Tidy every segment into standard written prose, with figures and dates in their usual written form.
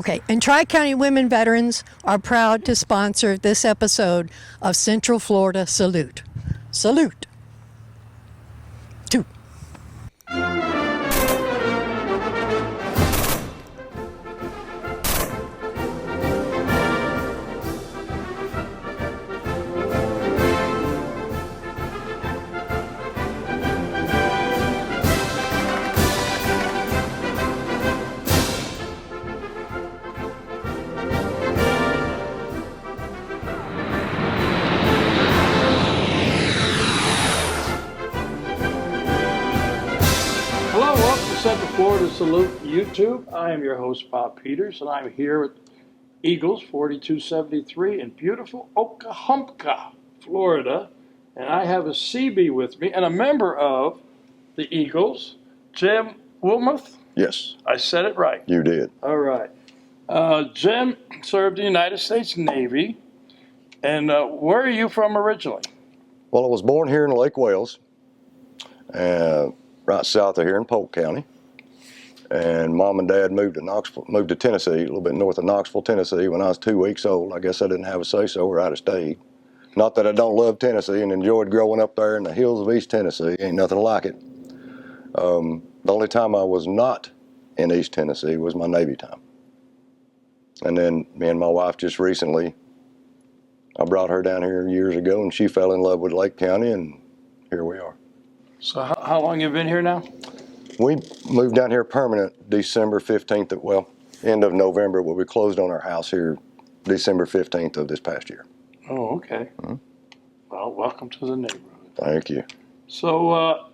Okay, and Tri-County Women Veterans are proud to sponsor this episode of Central Florida Salute. Salute. Two. Central Florida Salute YouTube. I am your host, Bob Peters, and I'm here at Eagles 4273 in beautiful Oklahoma, Florida. And I have a Seabee with me and a member of the Eagles, Jim Wilmouth. Yes. I said it right. You did. All right. Jim served in the United States Navy. And where are you from originally? Well, I was born here in Lake Wales, right south of here in Polk County. And Mom and Dad moved to Tennessee, a little bit north of Knoxville, Tennessee, when I was 2 weeks old. I guess I didn't have a say-so or out of state. Not that I don't love Tennessee and enjoyed growing up there in the hills of East Tennessee. Ain't nothing like it. The only time I was not in East Tennessee was my Navy time. And then me and my wife just recently, I brought her down here years ago, and she fell in love with Lake County, and here we are. So how long have you been here now? We moved down here permanent December 15th, end of November. We closed on our house here December 15th of this past year. Oh, okay. Mm-hmm. Well, welcome to the neighborhood. Thank you. So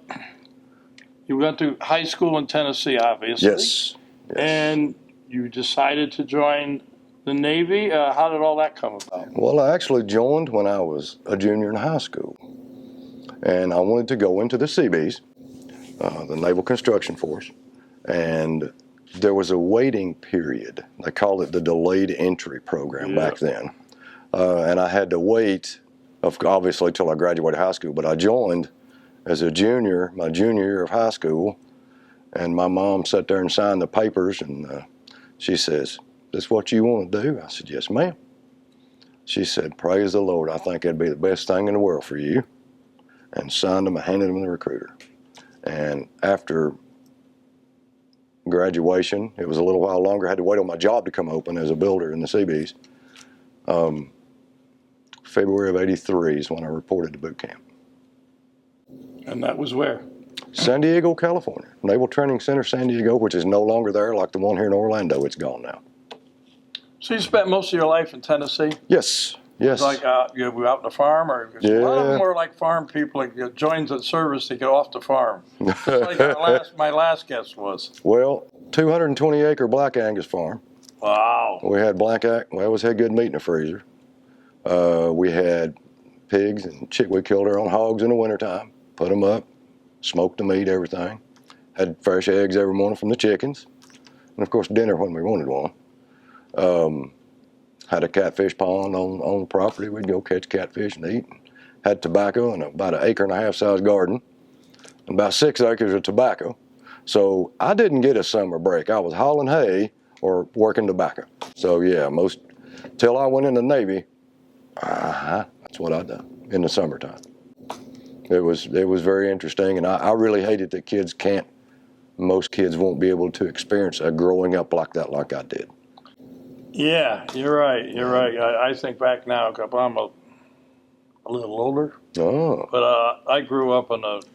you went to high school in Tennessee, obviously. Yes. And you decided to join the Navy. How did all that come about? Well, I actually joined when I was a junior in high school. And I wanted to go into the Seabees, the Naval Construction Force, and there was a waiting period. They called it the delayed entry program back then. And I had to wait, obviously, till I graduated high school, but I joined as a junior, my junior year of high school, and my mom sat there and signed the papers, and she says, "Is this what you want to do?" I said, "Yes, ma'am." She said, "Praise the Lord, I think it'd be the best thing in the world for you," and signed them and handed them to the recruiter. And after graduation, it was a little while longer. I had to wait on my job to come open as a builder in the Seabees. February of '83 is when I reported to boot camp. And that was where? San Diego, California. Naval Training Center, San Diego, which is no longer there like the one here in Orlando. It's gone now. So you spent most of your life in Tennessee? Yes. Yes. Like you were out on the farm, or a lot of them were like farm people. Like joined the service to get off the farm. Like my last guest was. Well, 220-acre Black Angus farm. Wow. We had we always had good meat in the freezer. We had pigs and we killed our own hogs in the wintertime, put them up, smoked the meat, everything. Had fresh eggs every morning from the chickens, and of course dinner when we wanted one. Had a catfish pond on the property. We'd go catch catfish and eat. Had tobacco and about an 1.5 acre size garden, and about 6 acres of tobacco. So I didn't get a summer break. I was hauling hay or working tobacco. So yeah, till I went in the Navy, that's what I done in the summertime. It was very interesting, and I really hated that most kids won't be able to experience a growing up like that, like I did. Yeah, you're right. You're right. I think back now, because I'm a little older. Oh. But I grew up it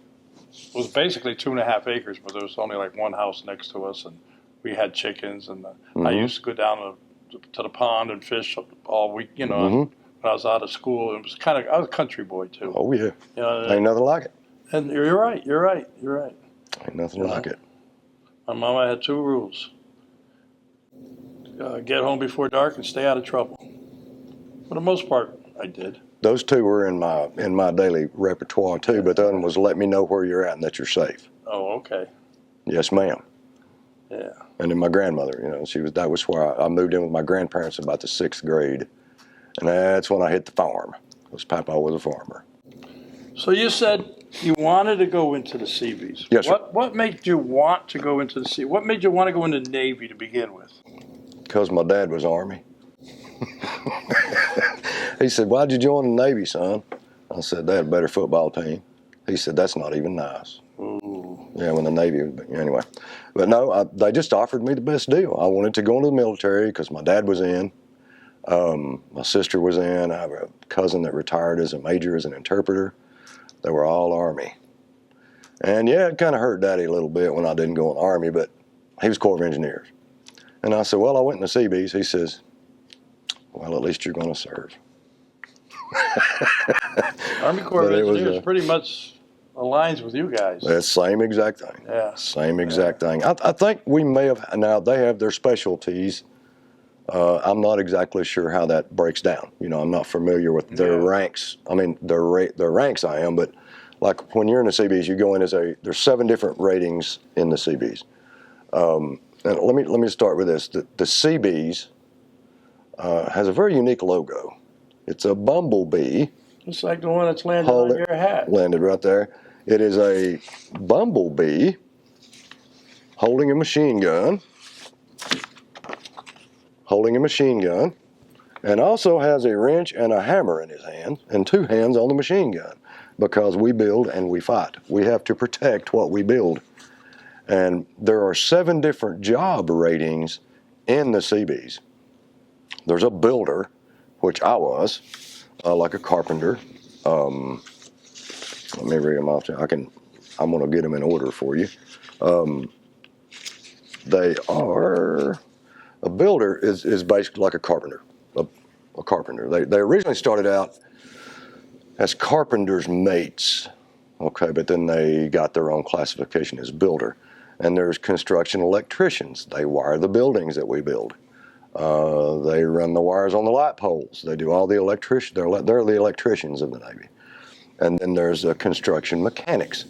was basically 2.5 acres, but there was only like one house next to us, and we had chickens, and I used to go down to the pond and fish all week, when I was out of school. It was I was a country boy too. Oh yeah. Ain't nothing like it. And you're right. Ain't nothing like it. My mama had 2 rules. Get home before dark and stay out of trouble. For the most part, I did. Those 2 were in my daily repertoire too, but the other one was let me know where you're at and that you're safe. Oh, okay. Yes, ma'am. Yeah. And then my grandmother, that was where I moved in with my grandparents about the 6th grade, and that's when I hit the farm, because Papa was a farmer. So you said you wanted to go into the Seabees. Yes, sir. What made you want to go into the Sea? What made you want to go into the Navy to begin with? because my dad was Army. He said, why'd you join the Navy, son? I said, they had a better football team. He said, that's not even nice. Ooh. Yeah, when the Navy, anyway. But no, they just offered me the best deal. I wanted to go into the military because my dad was in. My sister was in. I have a cousin that retired as a major as an interpreter. They were all Army. And yeah, it kind of hurt Daddy a little bit when I didn't go in the Army, but he was Corps of Engineers. And I said, well, I went in the Seabees. He says, well, at least you're going to serve. Army Corps of Engineers pretty much aligns with you guys. The same exact thing. Yeah. Same exact thing. I think we may have, now they have their specialties. I'm not exactly sure how that breaks down. You know, I'm not familiar with their ranks. I mean, their ranks I am, but like when you're in the Seabees, you go in there's 7 different ratings in the Seabees. And let me start with this. The Seabees has a very unique logo. It's a bumblebee. It's like the one that's landed on your hat. Landed right there. It is a bumblebee holding a machine gun. And also has a wrench and a hammer in his hand and 2 hands on the machine gun, because we build and we fight. We have to protect what we build. And there are 7 different job ratings in the Seabees. There's a builder, which I was, like a carpenter. Let me read them off. I'm going to get them in order for you. They are, a builder is basically like a carpenter. A carpenter. They originally started out as carpenter's mates, okay, but then they got their own classification as builder. And there's construction electricians. They wire the buildings that we build. They run the wires on the light poles. They do all the electrician. They're the electricians of the Navy. And then there's construction mechanics,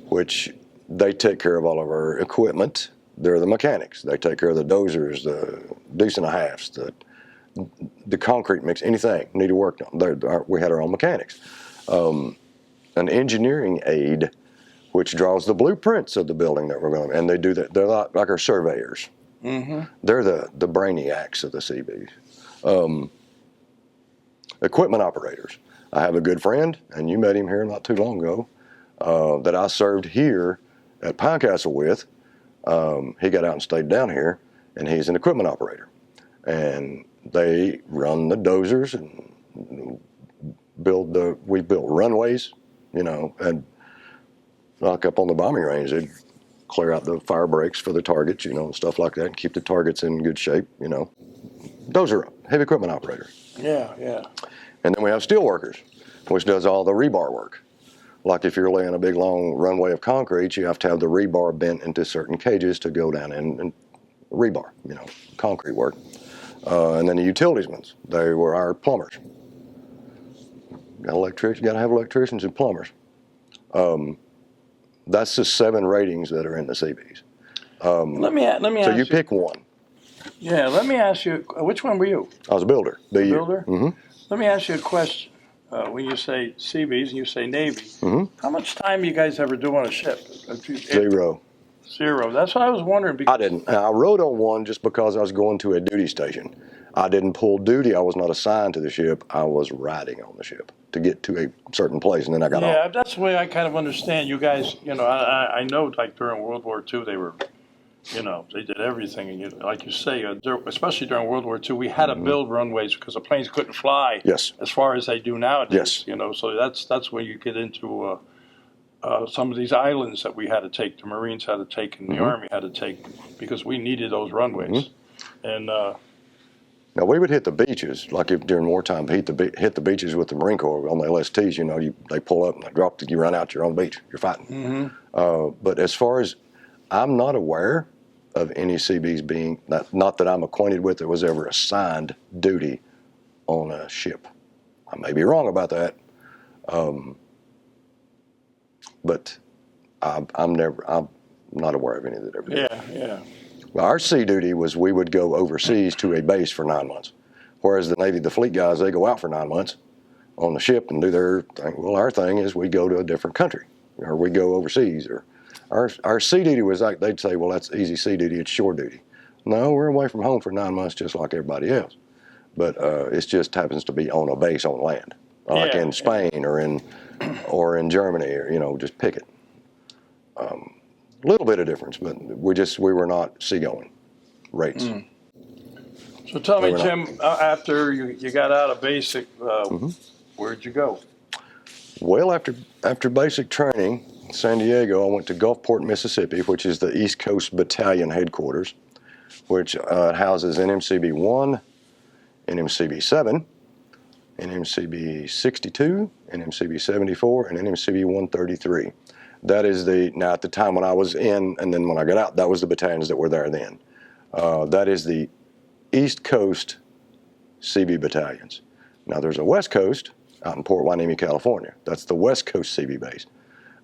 which they take care of all of our equipment. They're the mechanics. They take care of the dozers, the deuce and a halves, the concrete mix, anything needed work on. We had our own mechanics. An engineering aide, which draws the blueprints of the building that we're going to, and they do that. They're like our surveyors. Mm-hmm. They're the brainiacs of the Seabees. Equipment operators. I have a good friend, and you met him here not too long ago, that I served here at Pinecastle with. He got out and stayed down here, and he's an equipment operator. And they run the dozers and we built runways, you know, and like up on the bombing range, they'd clear out the fire breaks for the targets, you know, and stuff like that, and keep the targets in good shape, you know. Those are heavy equipment operators. Yeah, yeah. And then we have steel workers, which does all the rebar work. Like if you're laying a big long runway of concrete, you have to have the rebar bent into certain cages to go down and rebar, you know, concrete work. And then the utilitiesmen, they were our plumbers. Got to have electricians and plumbers. That's the 7 ratings that are in the Seabees. Let me ask you. So you pick one. Yeah, let me ask you, which one were you? I was a builder. Builder? Mm-hmm. Let me ask you a question. When you say Seabees and you say Navy, how much time you guys ever do on a ship? 0. That's what I was wondering. I didn't. I rode on one just because I was going to a duty station. I didn't pull duty. I was not assigned to the ship. I was riding on the ship to get to a certain place, and then I got off. Yeah, that's the way I kind of understand you guys. You know, I know like during World War II they were, you know, they did everything, and like you say, especially during World War II, we had to build runways because the planes couldn't fly. Yes. As far as they do nowadays. Yes. You know, so that's where you get into some of these islands that we had to take. The Marines had to take, and the Army had to take, because we needed those runways. And now we would hit the beaches, like if during wartime, hit the beaches with the Marine Corps on the LSTs. You know, they pull up and they drop. You run out. You're on the beach. You're fighting. But as far as I'm not aware of any Seabees being, not that I'm acquainted with, that was ever assigned duty on a ship. I may be wrong about that, but I'm not aware of any that ever did. Yeah. Well, our sea duty was we would go overseas to a base for 9 months, whereas the Navy, the fleet guys, they go out for 9 months on the ship and do their thing. Well, our thing is we go to a different country, or we go overseas, or our sea duty was like, they'd say, well, that's easy sea duty, it's shore duty. No, we're away from home for 9 months just like everybody else. But it just happens to be on a base on land, like in Spain or in Germany, or just pick it. A little bit of difference, but we were not seagoing rates. So tell me, Jim, after you got out of basic, where'd you go? Well, after basic training in San Diego, I went to Gulfport, Mississippi, which is the East Coast Battalion headquarters, which houses NMCB 1, NMCB 7, NMCB 62, NMCB 74, and NMCB 133. That is now at the time when I was in, and then when I got out, that was the battalions that were there then. That is the East Coast Seabee battalions. Now there's a West Coast out in Port Hueneme, California. That's the West Coast Seabee base.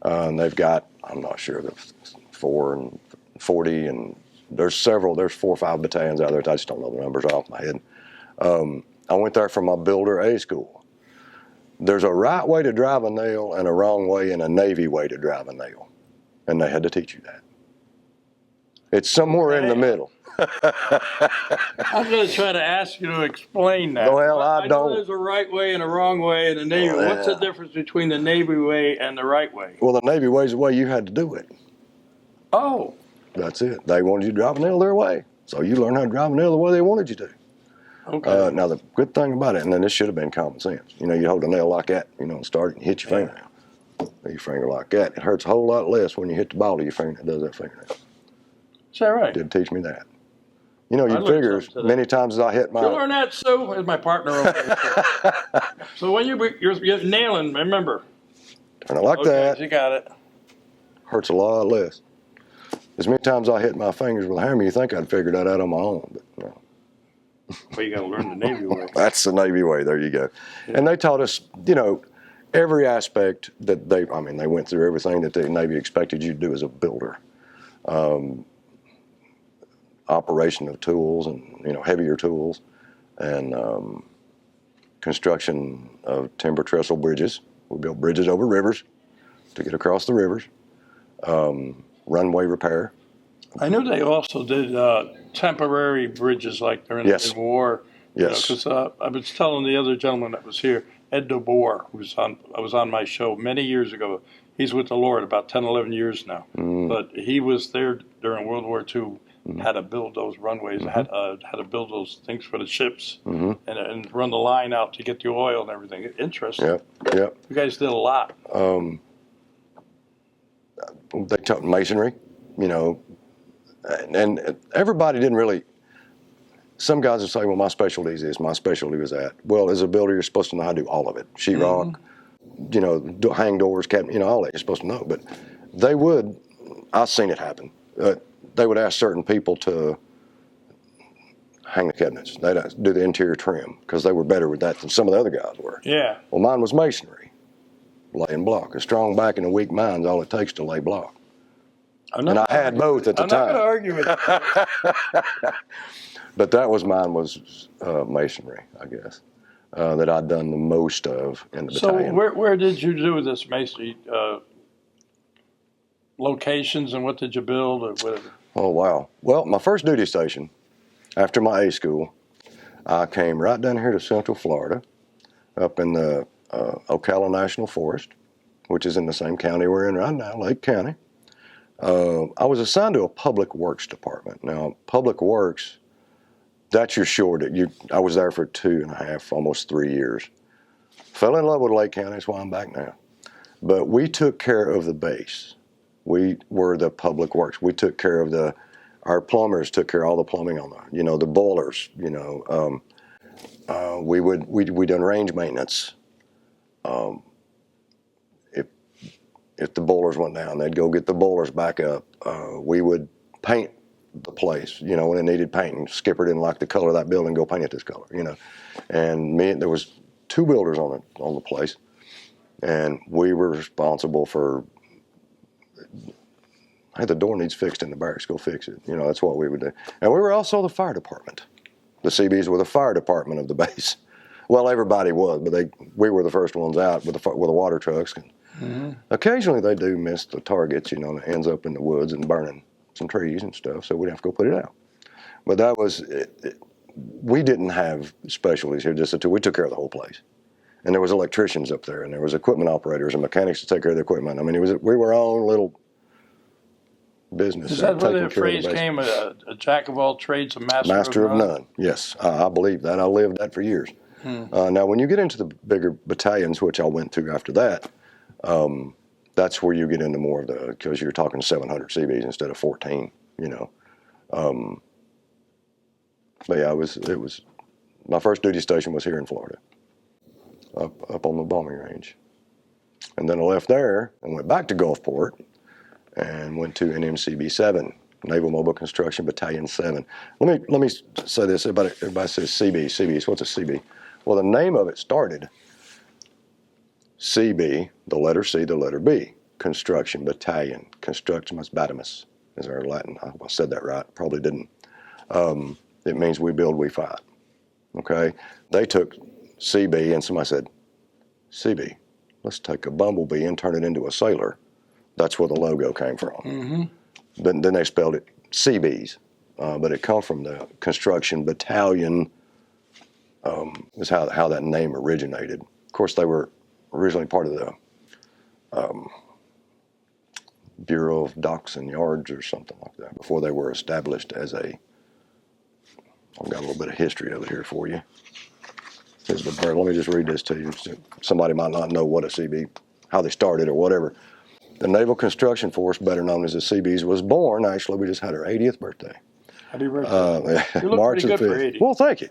And they've got, I'm not sure, the 4 and 40, and there's 4 or 5 battalions out there. I just don't know the numbers off my head. I went there for my Builder A school. There's a right way to drive a nail and a wrong way and a Navy way to drive a nail. And they had to teach you that. It's somewhere in the middle. I'm going to try to ask you to explain that. Well, I know don't. There's a right way and a wrong way and a Navy. Well, What's the difference between the Navy way and the right way? Well, the Navy way is the way you had to do it. Oh. That's it. They wanted you to drive a nail their way. So you learn how to drive a nail the way they wanted you to. Okay. Now, the good thing about it, and then this should have been common sense. You hold a nail like that, and start it and hit your fingernail. Your finger like that. It hurts a whole lot less when you hit the ball of your finger that does that fingernail. Is that right? Did teach me that. You figure many times as I hit my... Did you learn that, Sue? As my partner over there. So when you're nailing, remember. Turn it like that. You got it. Hurts a lot less. As many times I hit my fingers with a hammer, you think I'd figure that out on my own, but no. Well, you got to learn the Navy way. That's the Navy way. There you go. Yeah. And they taught us, every aspect that they went through everything that the Navy expected you to do as a builder. Operation of tools and, heavier tools, and construction of timber trestle bridges. We built bridges over rivers to get across the rivers. Runway repair. I knew they also did temporary bridges like during the war. Yes. Because I was telling the other gentleman that was here, Ed DeBoer, I was on my show many years ago. He's with the Lord about 10, 11 years now. But he was there during World War II, had to build those runways, had to build those things for the ships, and run the line out to get the oil and everything. Interesting. Yep. You guys did a lot. They taught masonry, and everybody didn't really. Some guys would say, well, my specialty is this, my specialty was that. Well, as a builder, you're supposed to know how to do all of it. Sheetrock, hang doors, cabinet, all that you're supposed to know. But they would, I've seen it happen. They would ask certain people to hang the cabinets. They'd do the interior trim because they were better with that than some of the other guys were. Yeah. Well, mine was masonry, laying block. A strong back and a weak mind's all it takes to lay block. And I had both at the time. I'm not going to argue with you. But mine was masonry, I guess, that I'd done the most of in the battalion. So where did you do this masonry? Locations, and what did you build or whatever? Oh, wow. Well, my first duty station after my A school, I came right down here to Central Florida, up in the Ocala National Forest, which is in the same county we're in right now, Lake County. I was assigned to a public works department. Now, public works, that's your short. I was there for 2.5, almost 3 years. Fell in love with Lake County, that's why I'm back now. But we took care of the base. We were the public works. We took care of our plumbers took care of all the plumbing on the boilers, we done range maintenance. If the boilers went down, they'd go get the boilers back up. We would paint the place, when it needed painting. Skipper didn't like the color of that building, go paint it this color, And there was 2 builders on the place, and we were responsible for. Hey, the door needs fixed in the barracks. Go fix it. That's what we would do. And we were also the fire department. The Seabees were the fire department of the base. Well, everybody was, but we were the first ones out with the water trucks. Occasionally, they do miss the targets. And it ends up in the woods and burning some trees and stuff. So we'd have to go put it out. But that was, we didn't have specialties here, just the two. We took care of the whole place. And there was electricians up there, and there was equipment operators and mechanics to take care of the equipment. I mean, we were our own little business. Is that where the phrase came, a jack of all trades, a master of none? Yes, I believe that. I lived that for years. Now, when you get into the bigger battalions, which I went to after that, that's where you get into more of the, because you're talking 700 Seabees instead of 14, you know. But yeah, it was, my first duty station was here in Florida, up on the bombing range. And then I left there and went back to Gulfport and went to NMCB 7, Naval Mobile Construction Battalion 7. Let me say this. Everybody says Seabees. What's a Seabee? Well, the name of it started CB, the letter C, the letter B, Construction Battalion. Constructimus Batimus is our Latin. I hope I said that right. Probably didn't. It means we build, we fight. Okay? They took CB and somebody said, CB, let's take a bumblebee and turn it into a sailor. That's where the logo came from. Then they spelled it Seabees, but it comes from the Construction Battalion, is how that name originated. Of course, they were originally part of the Bureau of Docks and Yards or something like that before they were established as a, I've got a little bit of history of it here for you. Here's the bird. Let me just read this to you. Somebody might not know what a CB, how they started or whatever. The Naval Construction Force, better known as the Seabees, was born, actually, we just had her 80th birthday. Happy birthday. You look March pretty good 5th. for 80. Well, thank you.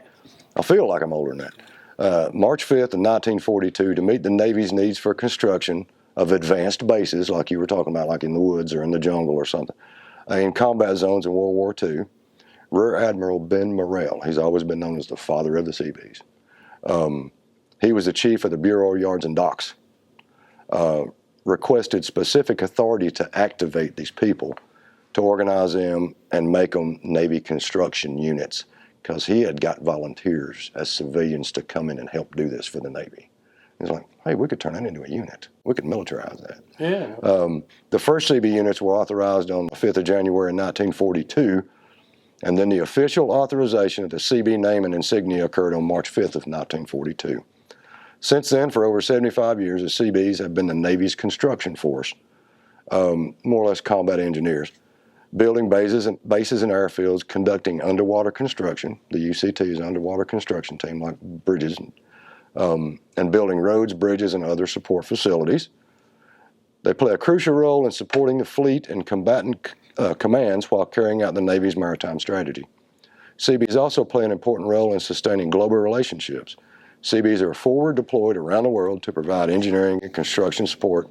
I feel like I'm older than that. March 5th of 1942, to meet the Navy's needs for construction of advanced bases, like you were talking about, like in the woods or in the jungle or something, in combat zones in World War II, Rear Admiral Ben Morrell, he's always been known as the father of the Seabees. He was the chief of the Bureau of Yards and Docks, requested specific authority to activate these people, to organize them and make them Navy construction units, because he had got volunteers as civilians to come in and help do this for the Navy. He's like, hey, we could turn that into a unit. We could militarize that. Yeah. The first CB units were authorized on the 5th of January 1942, and then the official authorization of the CB name and insignia occurred on March 5th of 1942. Since then, for over 75 years, the Seabees have been the Navy's construction force, more or less combat engineers, building bases and airfields, conducting underwater construction. The UCT is an underwater construction team, like bridges, and building roads, bridges, and other support facilities. They play a crucial role in supporting the fleet and combatant commands while carrying out the Navy's maritime strategy. Seabees also play an important role in sustaining global relationships. Seabees are forward deployed around the world to provide engineering and construction support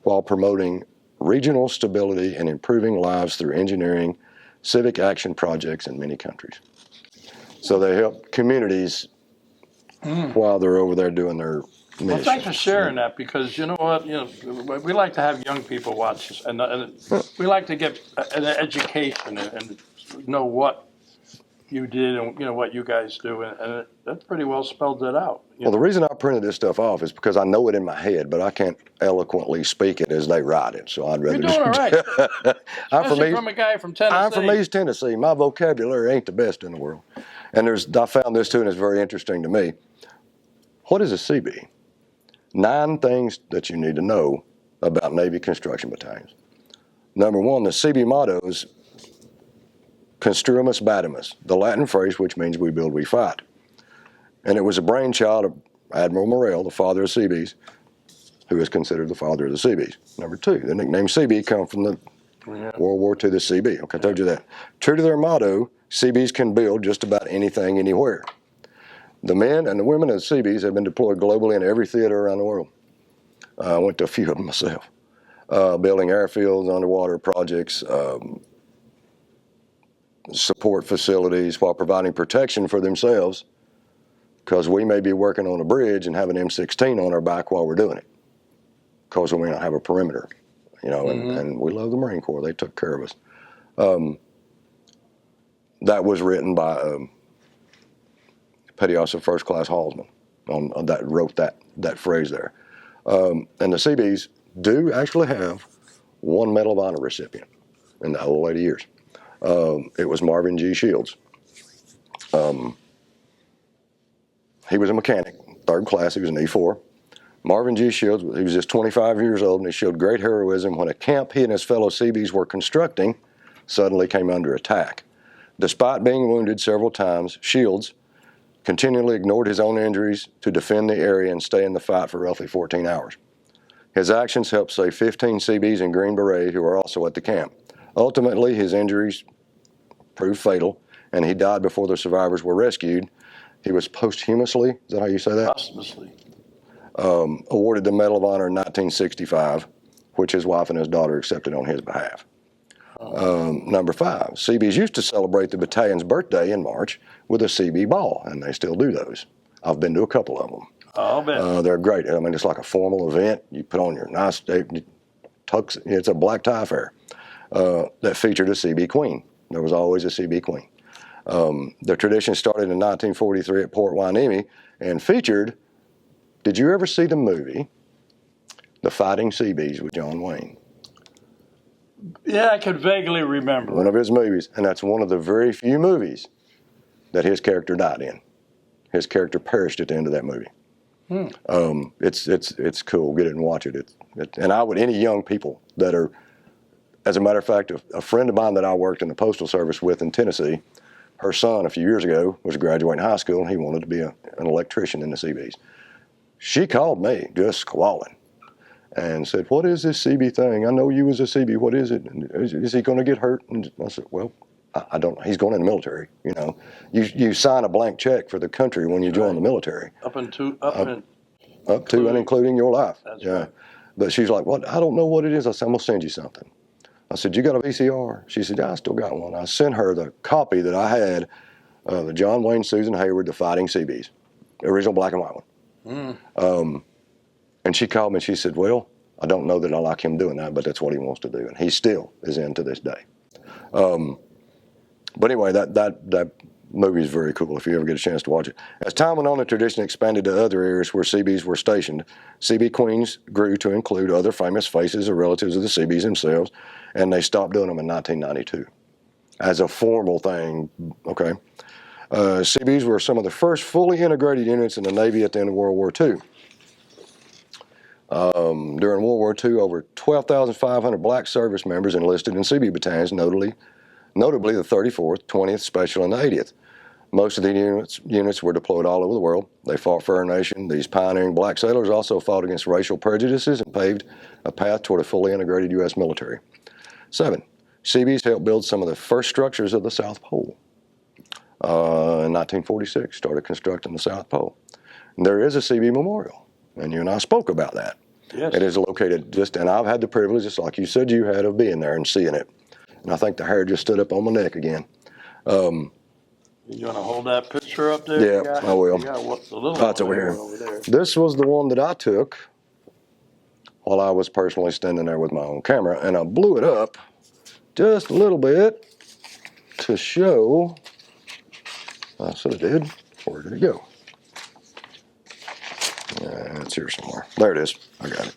while promoting regional stability and improving lives through engineering, civic action projects in many countries. So they help communities while they're over there doing their mission. Well, thanks for sharing that, because you know what, we like to have young people watch this, and we like to get an education and know what you did and what you guys do, and that pretty well spelled it out. Well, the reason I printed this stuff off is because I know it in my head, but I can't eloquently speak it as they write it. So I'd rather. You're doing all right. Especially from a guy from Tennessee. I'm from East Tennessee. My vocabulary ain't the best in the world, and I found this too, and it's very interesting to me. What is a CB? 9 things that you need to know about Navy construction battalions. Number 1, the CB motto is Construimus Batimus, the Latin phrase which means we build, we fight. And it was a brainchild of Admiral Morrell, the father of Seabees, who is considered the father of the Seabees. Number 2, the nickname Seabee comes from the World War II, the CB. Okay, I told you that. True to their motto, Seabees can build just about anything, anywhere. The men and the women of the Seabees have been deployed globally in every theater around the world. I went to a few of them myself, building airfields, underwater projects, support facilities while providing protection for themselves, because we may be working on a bridge and have an M16 on our back while we're doing it, because we may not have a perimeter, and we love the Marine Corps. They took care of us. That was written by Petty Officer First Class Halsman that wrote that phrase there. And the Seabees do actually have 1 Medal of Honor recipient in the whole 80 years. It was Marvin G. Shields. He was a mechanic, third class. He was an E4. Marvin G. Shields, he was just 25 years old, and he showed great heroism when a camp he and his fellow Seabees were constructing suddenly came under attack. Despite being wounded several times, Shields continually ignored his own injuries to defend the area and stay in the fight for roughly 14 hours. His actions helped save 15 Seabees and Green Berets who were also at the camp. Ultimately, his injuries proved fatal, and he died before the survivors were rescued. He was posthumously, is that how you say that? Posthumously. Awarded the Medal of Honor in 1965, which his wife and his daughter accepted on his behalf. Number 5, Seabees used to celebrate the battalion's birthday in March with a Seabee ball, and they still do those. I've been to a couple of them. I'll bet. They're great. I mean, it's like a formal event. You put on your nice tux. It's a black tie affair that featured a Seabee queen. There was always a Seabee queen. The tradition started in 1943 at Port Hueneme and featured, did you ever see the movie, The Fighting Seabees with John Wayne? Yeah, I can vaguely remember. One of his movies, and that's one of the very few movies that his character died in. His character perished at the end of that movie. It's cool. Get it and watch it. And I would, any young people that are, as a matter of fact, a friend of mine that I worked in the Postal Service with in Tennessee, her son a few years ago was graduating high school, and he wanted to be an electrician in the Seabees. She called me just squalling and said, "What is this Seabee thing? I know you was a Seabee. What is it? And is he going to get hurt?" And I said, "Well, I don't. He's going in the military. You know, you sign a blank check for the country when you join the military, up to and including your life." That's yeah. right. But she's like, "What? I don't know what it is." I said, "I'm gonna send you something." I said, "You got a VCR?" She said, "Yeah, I still got one." I sent her the copy that I had, the John Wayne, Susan Hayward, The Fighting Seabees, original black and white one. And she called me and she said, "Well, I don't know that I like him doing that, but that's what he wants to do." And he still is in to this day. But anyway, that movie is very cool if you ever get a chance to watch it. As time went on, the tradition expanded to other areas where Seabees were stationed. Seabee queens grew to include other famous faces or relatives of the Seabees themselves, and they stopped doing them in 1992 as a formal thing. Okay. Seabees were some of the first fully integrated units in the Navy at the end of World War II. During World War II, over 12,500 black service members enlisted in Seabee battalions, notably the 34th, 20th Special, and the 80th. Most of the units were deployed all over the world. They fought for our nation. These pioneering black sailors also fought against racial prejudices and paved a path toward a fully integrated U.S. military. 7. Seabees helped build some of the first structures of the South Pole. In 1946, started constructing the South Pole. And there is a Seabee Memorial, and you and I spoke about that. Yes. It is located and I've had the privilege, just like you said you had, of being there and seeing it. And I think the hair just stood up on my neck again. You want to hold that picture up there? Yeah, I will. It's over here. This was the one that I took while I was personally standing there with my own camera, and I blew it up just a little bit to show. I said I did. Where did it go? It's here somewhere. There it is. I got it.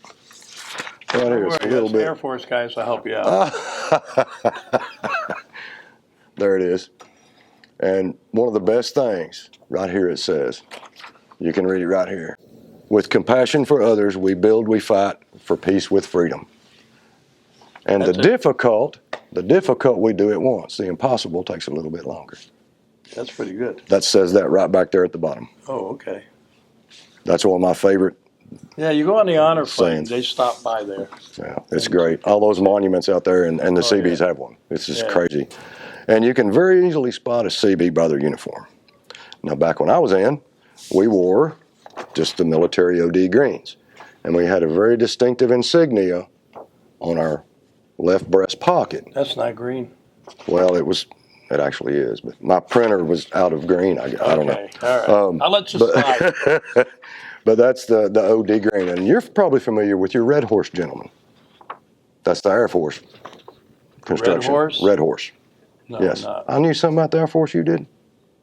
Right here, it's a little bit. Air Force guys will help you out. There it is. And one of the best things, right here it says, you can read it right here. With compassion for others, we build, we fight for peace with freedom. And the difficult we do at once. The impossible takes a little bit longer. That's pretty good. That says that right back there at the bottom. Oh, okay. That's one of my favorite. Yeah, you go on the honor flight, they stop by there. Yeah, it's great. All those monuments out there, and the Seabees have one. It's just crazy. And you can very easily spot a Seabee by their uniform. Now, back when I was in, we wore just the military OD greens. And we had a very distinctive insignia on our left breast pocket. That's not green. Well, it actually is, but my printer was out of green. I don't know. All right. I'll let you slide. But that's the OD green. And you're probably familiar with your Red Horse gentleman. That's the Air Force construction. Red Horse? Red Horse. No, yes. I'm not. I knew something about the Air Force you did.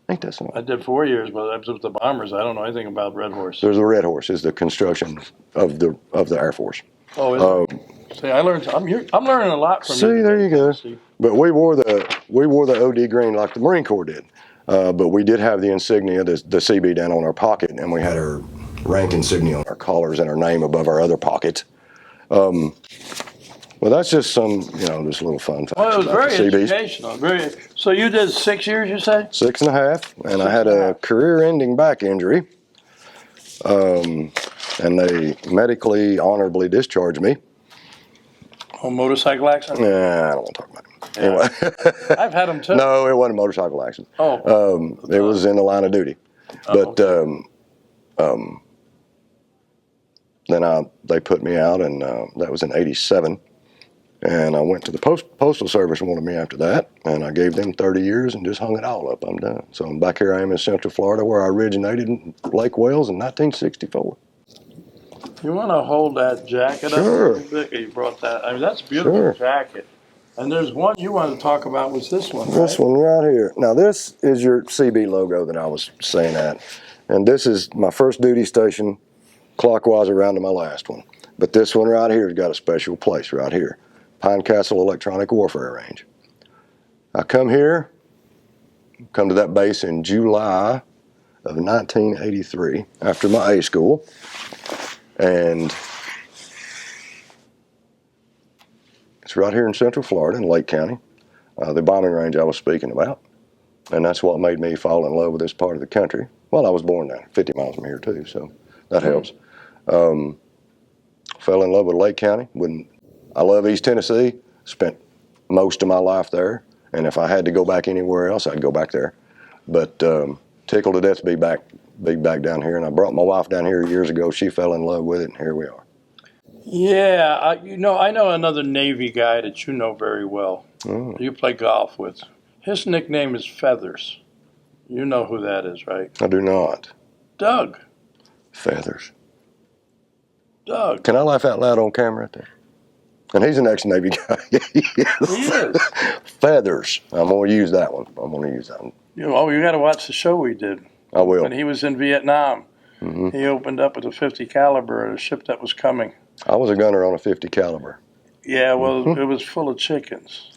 Ain't that something? I did 4 years, but I was with the bombers. I don't know anything about Red Horse. There's a Red Horse is the construction of the Air Force. Oh, is it? See, I learned. I'm learning a lot from you. See, there you go. But we wore the OD green like the Marine Corps did. But we did have the insignia, the Seabee down on our pocket, and we had our rank insignia on our collars and our name above our other pockets. Well, that's just some, just little fun facts. Well, it was about very the Seabees. educational. So you did 6 years, you say? 6.5, and I had a career-ending back injury, and they medically, honorably discharged me. Oh, motorcycle accident? Nah, I don't want to talk about it. Yeah. Anyway. I've had them too. No, it wasn't a motorcycle accident. Oh. It was in the line of duty. But then they put me out, and that was in '87. And I went to the Postal Service and wanted me after that, and I gave them 30 years and just hung it all up. I'm done. So I'm back here. I am in Central Florida, where I originated in Lake Wales in 1964. You want to hold that jacket Sure. up? Sure. You brought that. I mean, that's a beautiful jacket. And there's one you wanted to talk about was this one, right? This one right here. Now, this is your CB logo that I was saying at. And this is my first duty station clockwise around to my last one. But this one right here has got a special place right here. Pine Castle Electronic Warfare Range. I come to that base in July of 1983 after my A school. And it's right here in Central Florida in Lake County, the bombing range I was speaking about. And that's what made me fall in love with this part of the country. Well, I was born down 50 miles from here too, so that helps. Fell in love with Lake County. I love East Tennessee, spent most of my life there. And if I had to go back anywhere else, I'd go back there. But tickled to death to be back down here. And I brought my wife down here years ago. She fell in love with it, and here we are. Yeah, I know another Navy guy that you know very well. Oh. You play golf with. His nickname is Feathers. You know who that is, right? I do not. Doug. Feathers. Doug. Can I laugh out loud on camera right there? And he's an ex-Navy guy. He is. Feathers. I'm going to use that one. You got to watch the show we did. I will. When he was in Vietnam. Mm-hmm. He opened up with a 50 caliber at a ship that was coming. I was a gunner on a 50 caliber. Yeah, well, It was full of chickens.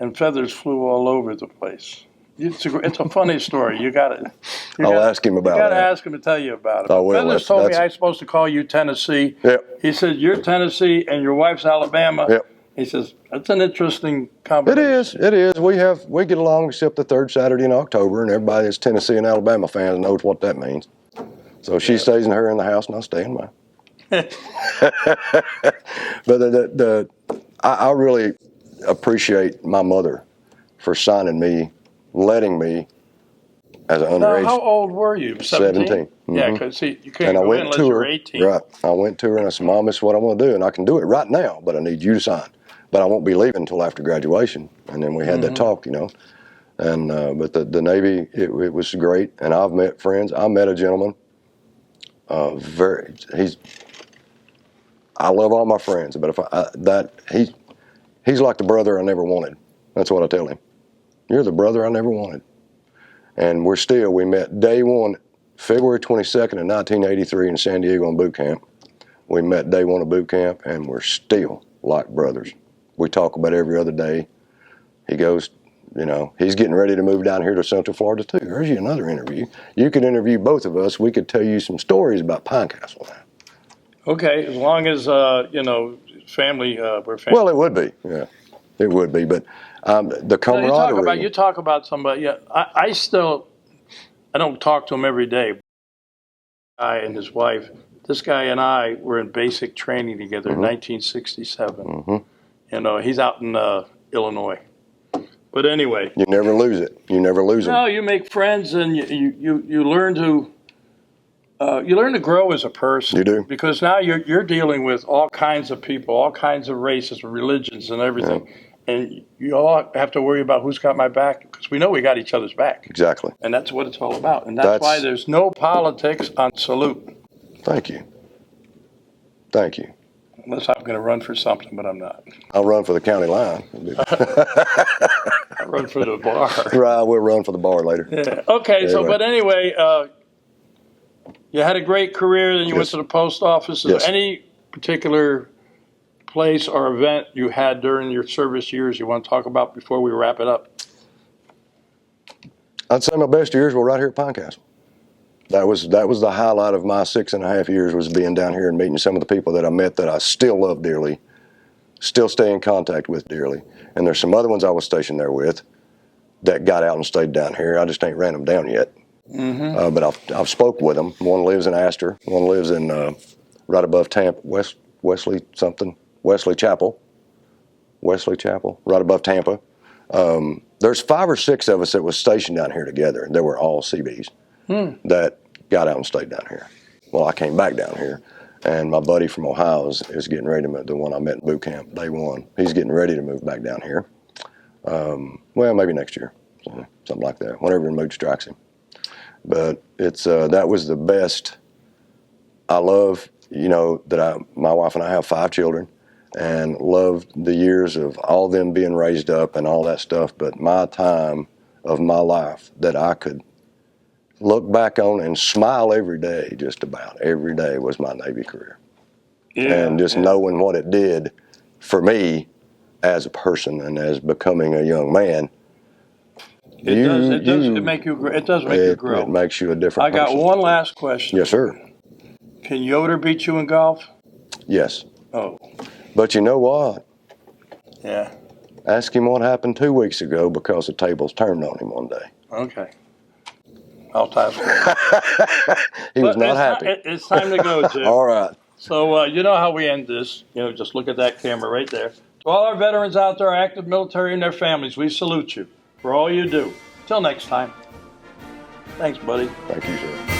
And feathers flew all over the place. It's a funny story. I'll ask him about it. You got to ask him to tell you about it. I will. Feathers told me I'm supposed to call you Tennessee. Yep. He said, you're Tennessee and your wife's Alabama. Yep. He says, that's an interesting combination. It is. We get along except the third Saturday in October, and everybody that's Tennessee and Alabama fans knows what that means. So she stays in the house, and I stay in mine. But I really appreciate my mother for signing me, letting me as an underage. Now, how old were you? 17? Mm-hmm. Yeah, because you can't go in unless you're 18. Right. I went to her and I said, Mom, this is what I want to do, and I can do it right now, but I need you to sign. But I won't be leaving until after graduation. And then we had that talk, And but the Navy, it was great, and I've met friends. I met a gentleman. I love all my friends, but he's like the brother I never wanted. That's what I tell him. You're the brother I never wanted. And we met day one, February 22nd of 1983 in San Diego in boot camp. We met day one of boot camp, and we're still like brothers. We talk about every other day. He goes, he's getting ready to move down here to Central Florida too. Here's you another interview. You could interview both of us. We could tell you some stories about Pine Castle now. Okay, as long as, family, we're family. Well, it would be, yeah. It would be, but the camaraderie. You talk about somebody, yeah. I don't talk to him every day. Guy and his wife, this guy and I were in basic training together in 1967. Mm-hmm. He's out in Illinois. But anyway. You never lose it. You never lose them. No, you make friends and you learn to grow as a person. You do. Because now you're dealing with all kinds of people, all kinds of races, religions, and everything. Yeah. And you all have to worry about who's got my back, because we know we got each other's back. Exactly. And that's what it's all about. And that's why there's no politics on salute. Thank you. Thank you. Unless I'm going to run for something, but I'm not. I'll run for the county line. I'll run for the bar. Right, we'll run for the bar later. Yeah. Okay, but anyway, you had a great career, then you went to the post office. Is there any particular place or event you had during your service years you want to talk about before we wrap it up? I'd say my best years were right here at Pine Castle. That was the highlight of my 6.5 years, was being down here and meeting some of the people that I met that I still love dearly, still stay in contact with dearly. And there's some other ones I was stationed there with that got out and stayed down here. I just ain't ran them down yet. But I've spoke with them. One lives in Astor. One lives in right above Tampa, Wesley Chapel, right above Tampa. There's 5 or 6 of us that was stationed down here together. They were all Seabees that got out and stayed down here. Well, I came back down here, and my buddy from Ohio is getting ready to move, the one I met in boot camp day 1. He's getting ready to move back down here. Well, maybe next year, something like that, whenever the mood strikes him. But it's that was the best. I love, that my wife and I have 5 children, and loved the years of all them being raised up and all that stuff. But my time of my life that I could look back on and smile every day, just about every day, was my Navy career. And just knowing what it did for me as a person and as becoming a young man. It does make you grow. It makes you a different person. I got one last question. Yes, sir. Can Yoder beat you in golf? Yes. Oh. But you know what? Yeah. Ask him what happened 2 weeks ago, because the tables turned on him one day. Okay. I'll task him. He was not happy. It's time to go, Jim. All right. So you know how we end this. Just look at that camera right there. To all our veterans out there, active military and their families, we salute you for all you do. Till next time. Thanks, buddy. Thank you, sir.